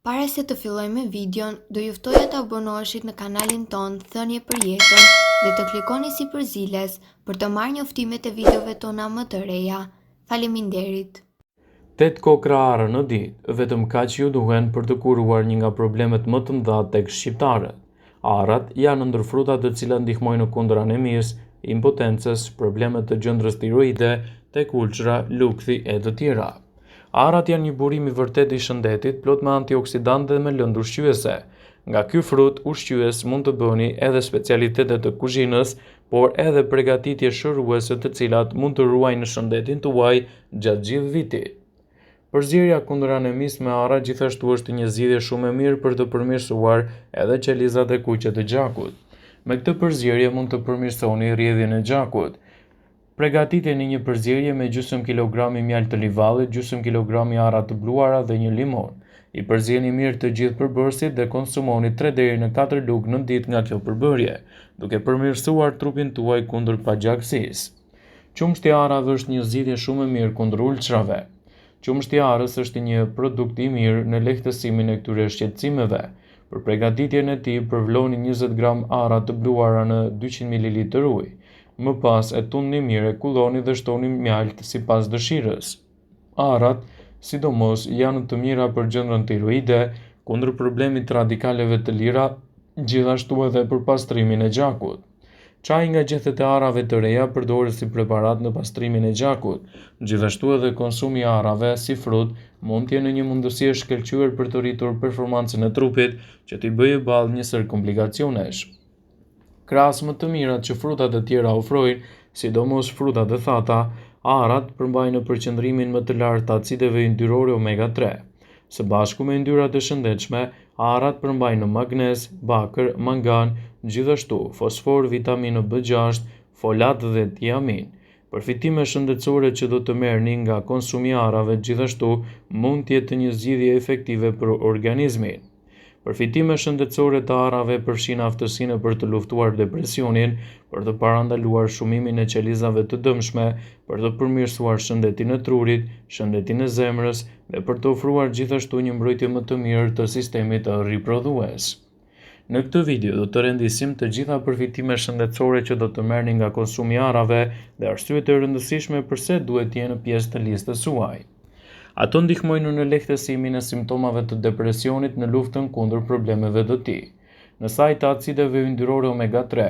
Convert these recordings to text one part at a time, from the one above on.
Para se të fillojmë me videon, do ju ftoja të abonoheshit në kanalin ton Thënie për Jetën dhe të klikoni si përziles për të marrë njoftimet e videove tona më të reja. Faleminderit. 8 kokra arë në ditë, vetëm kaq ju duhen për të kuruar një nga problemet më të mëdha tek shqiptarët. Arrat janë ndër frutat të cilat ndihmojnë kundër anemisë, impotencës, problemet të gjendrës tiroide, tek ulçra, lukthi e të tjera. Arrat janë një burim i vërtet i shëndetit, plot me antioksidantë dhe me lëndë ushqyese. Nga ky frut ushqyes mund të bëni edhe specialitete të kuzhinës, por edhe përgatitje shëruese të cilat mund të ruajnë shëndetin tuaj gjatë gjithë vitit. Përzierja kundër anemisë me arra gjithashtu është një zgjidhje shumë e mirë për të përmirësuar edhe qelizat e kuqe të gjakut. Me këtë përzierje mund të përmirësoni rrjedhjen e gjakut. Përgatiteni një përzierje me gjysmë kilogrami mjaltë të livallit, gjysmë kilogrami arra të bluara dhe një limon. I përzjeni mirë të gjithë përbërësit dhe konsumoni 3 deri në 4 lugë në ditë nga kjo përbërje, duke përmirësuar trupin tuaj kundër pagjaksisë. Qumshti i arrave është një zgjidhje shumë e mirë kundër ulçrave. Qumshti i arrës është një produkt i mirë në lehtësimin e këtyre shqetësimeve. Për përgatitjen e tij përvloni 20 gram arra të bluara në 200 ml ujë. Më pas e tundni mirë, kulloni dhe shtoni mjaltë sipas dëshirës. Arrat, sidomos, janë të mira për gjendrën tiroide, kundër problemit të radikaleve të lira, gjithashtu edhe për pastrimin e gjakut. Çaji nga gjethet e arrave të reja përdoret si preparat në pastrimin e gjakut. Gjithashtu edhe konsumi i arrave si frut mund të jenë një mundësi e shkëlqyer për të rritur performancën e trupit që t'i bëjë ballë një sër komplikacionesh. Krahas më të mirat që frutat e tjera ofrojnë, sidomos frutat e thata, arrat përmbajnë përqendrimin më të lartë të acideve yndyrore omega 3. Së bashku me yndyrat e shëndetshme, arrat përmbajnë magnez, bakër, mangan, gjithashtu fosfor, vitaminë B6, folat dhe tiamin. Përfitime shëndetësore që do të merrni nga konsumi i arrave gjithashtu mund të jetë një zgjidhje efektive për organizmin. Përfitime shëndetësore të arrave përfshin aftësinë për të luftuar depresionin, për të parandaluar shumimin e qelizave të dëmshme, për të përmirësuar shëndetin e trurit, shëndetin e zemrës dhe për të ofruar gjithashtu një mbrojtje më të mirë të sistemit riprodhues. Në këtë video do të rendisim të gjitha përfitimet shëndetësore që do të merrni nga konsumi i arrave dhe arsyet e rëndësishme pse duhet të jenë pjesë të listës suaj. Ato ndihmojnë në lehtësimin e simptomave të depresionit në luftën kundër problemeve të tij. Në sajt të acideve yndyrore omega 3,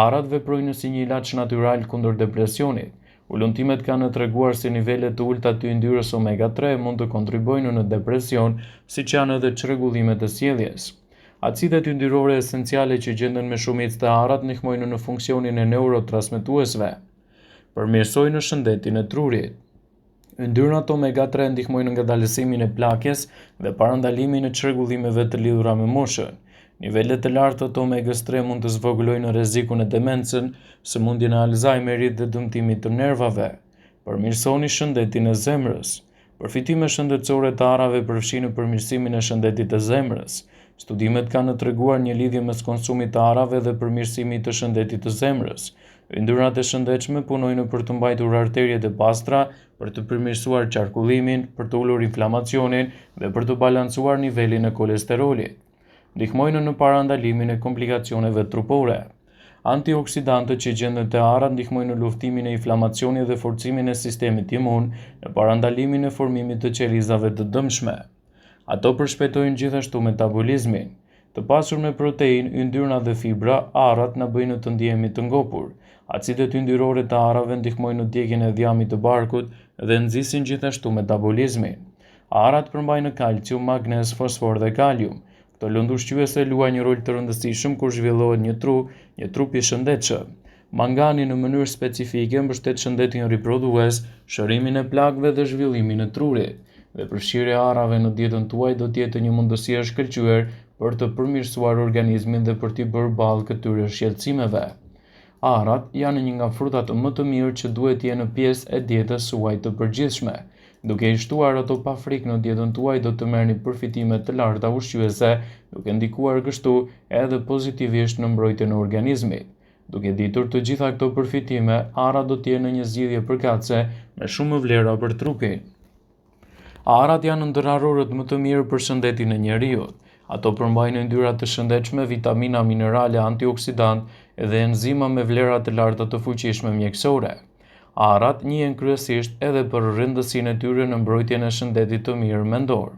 arrat veprojnë si një ilaç natyral kundër depresionit. Ulëntimet kanë treguar se nivelet të ulta të yndyrës omega 3 mund të kontribojnë në depresion, siç janë edhe çrregullimet e sjelljes. Acidet yndyrore esenciale që gjenden me shumicë të arrat ndihmojnë në funksionin e neurotransmetuesve. Përmirësojnë shëndetin e trurit. Yndyrat omega 3 ndihmojnë ngadalësimin e plakjes dhe parandalimin e çrregullimeve të lidhura me moshën. Nivelet të larta të omegës 3 mund të zvogëlojnë rrezikun e demencën, sëmundjen e Alzheimerit dhe dëmtimit të nervave. Përmirësoni shëndetin e zemrës. Përfitime shëndetësore të arrave përfshin përmirësimin e shëndetit të zemrës. Studimet kanë treguar një lidhje mes konsumit të arrave dhe përmirësimit të shëndetit të zemrës. Yndyrat e shëndetshme punojnë për të mbajtur arteriet e pastra, për të përmirësuar qarkullimin, për të ulur inflamacionin dhe për të balancuar nivelin e kolesterolit. Ndihmojnë në parandalimin e komplikacioneve trupore. Antioksidantët që gjenden te arrat ndihmojnë në luftimin e inflamacionit dhe forcimin e sistemit imun, në parandalimin e formimit të qelizave të dëmshme. Ato përshpejtojnë gjithashtu metabolizmin. Të pasur me protein, yndyra dhe fibra, arrat na bëjnë të ndihemi të ngopur. Acidet yndyrore të arrave ndihmojnë në djegjen e dhjamit të barkut dhe nxisin gjithashtu metabolizmin. Arrat përmbajnë kalcium, magnez, fosfor dhe kalium. Këto lëndë ushqyese luajnë një rol të rëndësishëm kur zhvillohet një trup i shëndetshëm. Mangani në mënyrë specifike mbështet shëndetin riprodhues, shërimin e plakëve dhe zhvillimin e trurit. Dhe përfshirja e arrave në dietën tuaj do të jetë një mundësi e shkëlqyer për të përmirësuar organizmin dhe për t'i bërë ballë këtyre shqetësimeve. Arrat janë një nga frutat më të mirë që duhet të jenë pjesë e dietës suaj të përgjithshme. Duke i shtuar ato pa frikë në dietën tuaj do të merrni përfitime të larta ushqyese, duke ndikuar kështu edhe pozitivisht në mbrojtjen e organizmit. Duke ditur të gjitha këto përfitime, arrat do të jenë një zgjidhje përkatëse me shumë vlera për trupin. Arat janë ndërarorët më të mirë për shëndetin e njeriut. Ato përmbajnë yndyrra të shëndetshme, vitamina, minerale, antioksidant dhe enzima me vlera të larta të fuqishme mjekësore. Arat njihen kryesisht edhe për rëndësinë e tyre në mbrojtjen e shëndetit të mirë mendor.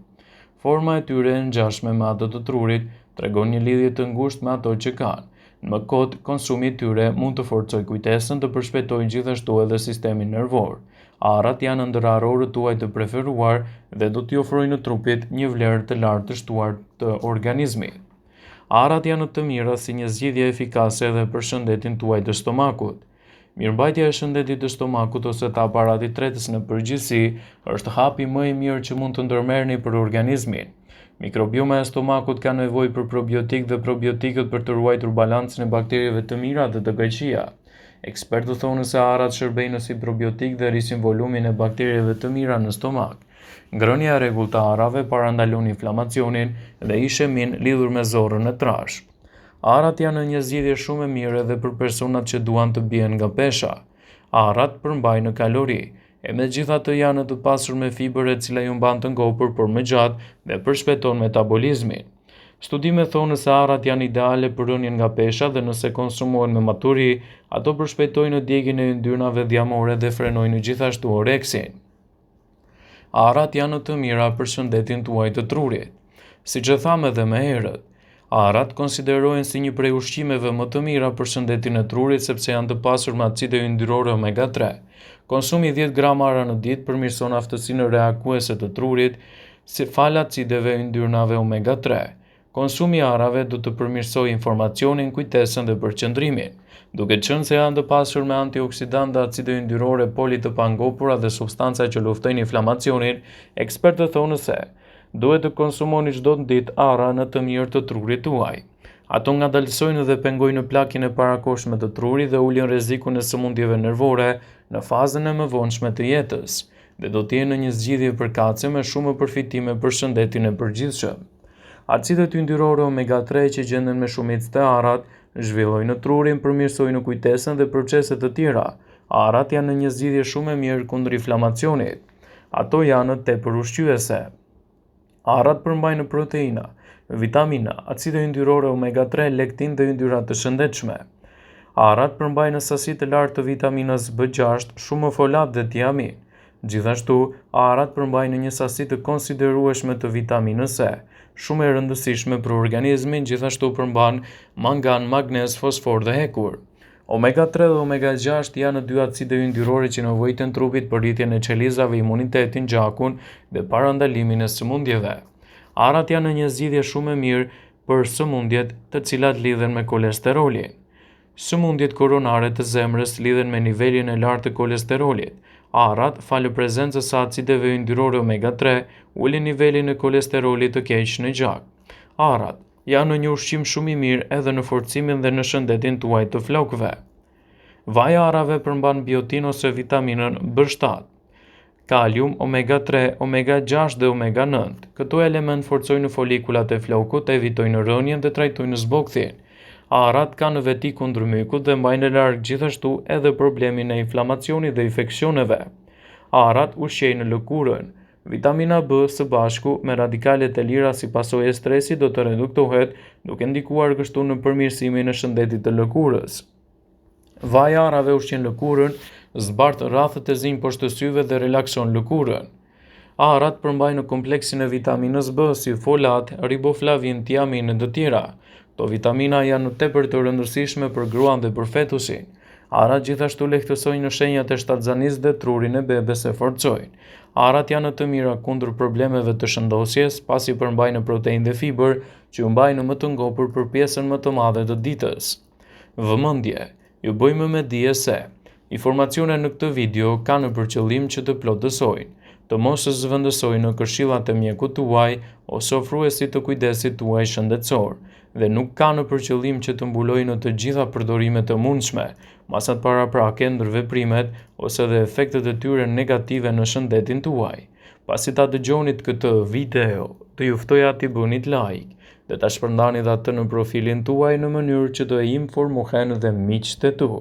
Forma e tyre e ngjashme me ato të trurit tregon një lidhje të ngushtë me ato që kanë. Në më kot, konsumi i tyre mund të forcojë kujtesën, të përshpejtojë gjithashtu edhe sistemin nervor. Arat janë ndërarorët tuaj të preferuar dhe do t'i ofrojnë trupit një vlerë të lartë të shtuar të organizmit. Arat janë të mira si një zgjidhje efikase edhe për shëndetin tuaj të stomakut. Mirëmbajtja e shëndetit të stomakut ose të aparatit tretës në përgjithësi është hapi më i mirë që mund të ndërmerrni për organizmin. Mikrobioma e stomakut ka nevojë për probiotik dhe probiotikët për të ruajtur balancin e bakterieve të mira dhe të keqija. Ekspertët thonë se arat shërbejnë si probiotik dhe rrisin volumin e bakterieve të mira në stomak. Ngrënia e rregullt e arave parandalon inflamacionin dhe ishemin lidhur me zorrën e trash. Arat janë një zgjidhje shumë e mirë edhe për personat që duan të bien nga pesha. Arat përmbajnë kalori, e megjithatë janë të pasur me fiber e cila ju mban të ngopur por më gjatë dhe përshpejton metabolizmin. Studime thonë se arat janë ideale për rënien nga pesha dhe nëse konsumohen me maturi, ato përshpejtojnë djegjen e yndyrnave dhjamore dhe frenojnë gjithashtu oreksin. Arat janë të mira për shëndetin tuaj të trurit. Siç e thamë edhe më herët, arat konsiderohen si një prej ushqimeve më të mira për shëndetin e trurit sepse janë të pasur me acide yndyrore omega 3. Konsumi 10 gram ara në ditë përmirëson aftësinë reaguese të trurit si fal acideve yndyrnave omega 3. Konsumi i arave do të përmirësojë informacionin, kujtesën dhe përqendrimin, duke qenë se janë të pasur me antioksidantë, acide yndyrore, poli të pangopura dhe substanca që luftojnë inflamacionin. Ekspertët thonë se duhet të konsumoni çdo ditë ara në të mirë të trurit tuaj. Ato ngadalësojnë dhe pengojnë plakjen e parakohshme të trurit dhe ulin rrezikun e sëmundjeve nervore në fazën e mëvonshme të jetës, dhe do të jenë një zgjidhje përkatëse me shumë përfitime për shëndetin e përgjithshëm. Acidet yndyrore omega 3 që gjenden me shumicë të arat zhvillojnë trurin, përmirësojnë kujtesën dhe procese të tjera. Arat janë një zgjidhje shumë e mirë kundër inflamacionit. Ato janë tepër ushqyese. Arat përmbajnë proteina, vitamina, acide yndyrore omega 3, lektin dhe yndyra të shëndetshme. Arat përmbajnë sasi të lartë të vitaminës B6, shumë folat dhe tiamin. Gjithashtu, arat përmbajnë një sasi të konsiderueshme të vitaminës C, shumë e rëndësishme për organizmin, gjithashtu përmban mangan, magnez, fosfor dhe hekur. Omega 3 dhe omega 6 janë dy acide yndyrore që nevojiten trupit për rritjen e qelizave, imunitetin, gjakun dhe parandalimin e sëmundjeve. Arat janë një zgjidhje shumë e mirë për sëmundjet të cilat lidhen me kolesterolin. Sëmundjet koronare të zemrës lidhen me nivelin e lartë të kolesterolit. Arat, falë prezencës së acideve yndyrore omega 3, ulin nivelin e kolesterolit të keq në gjak. Arat janë një ushqim shumë i mirë edhe në forcimin dhe në shëndetin tuaj të flokëve. Vaji i arave përmban biotin ose vitaminën B7, kalium, omega 3, omega 6 dhe omega 9. Këto element forcojnë folikulat e flokut, evitojnë rënien dhe trajtojnë zbogthin. Arat kanë veti kundër mykut dhe mbajnë larg gjithashtu edhe problemin e inflamacionit dhe infeksioneve. Arat ushqejnë lëkurën. Vitamina B së bashku me radikalet e lira si pasojë e stresit do të reduktohet, duke ndikuar kështu në përmirësimin e shëndetit të lëkurës. Vaji i arave ushqen lëkurën, zbart rrafët e zinj poshtë syve dhe relakson lëkurën. Arat përmbajnë kompleksin e vitaminës B si folat, riboflavin, tiamin e të tjera. Këto vitamina janë tepër të rëndësishme për gruan dhe për fetusin. Arat gjithashtu lehtësojnë shenjat e shtatzanisë dhe trurin e bebes e forcojnë. Arat janë të mira kundër problemeve të shëndosjes, pasi përmbajnë proteinë dhe fiber që ju mbajnë më të ngopur për pjesën më të madhe të ditës. Vëmendje, ju bëjmë me dije se informacionet në këtë video kanë për qëllim që të plotësojnë, të mos zëvendësojnë në këshillat e mjekut tuaj ose ofruesit të kujdesit tuaj shëndetësor, dhe nuk kanë për qëllim që të mbulojnë të gjitha përdorimet e mundshme, masat paraprake, ndërveprimet ose dhe efektet e tyre negative në shëndetin tuaj. Pasi ta dëgjonit këtë video, të ju ftoja t'i bënit like dhe ta shpërndanit atë në profilin tuaj në mënyrë që të informohen dhe miqtë e tu.